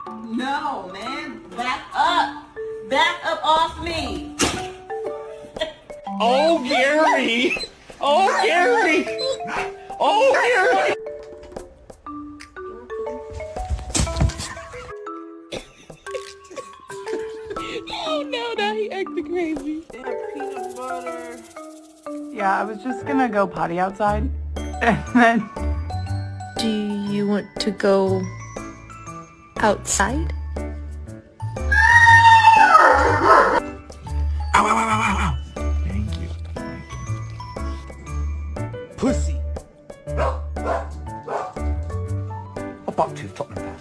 No, man. Back up. Back up off me. Oh, Gary! Oh, Gary! Oh, Gary! Oh, no, now he acting crazy. Peanut butter. Yeah, I was just gonna go potty outside, and then... Do you want to go outside? Ow, ow, ow, ow, ow, ow. Thank you. Pussy. Oh, buck tooth, Tottenham fan.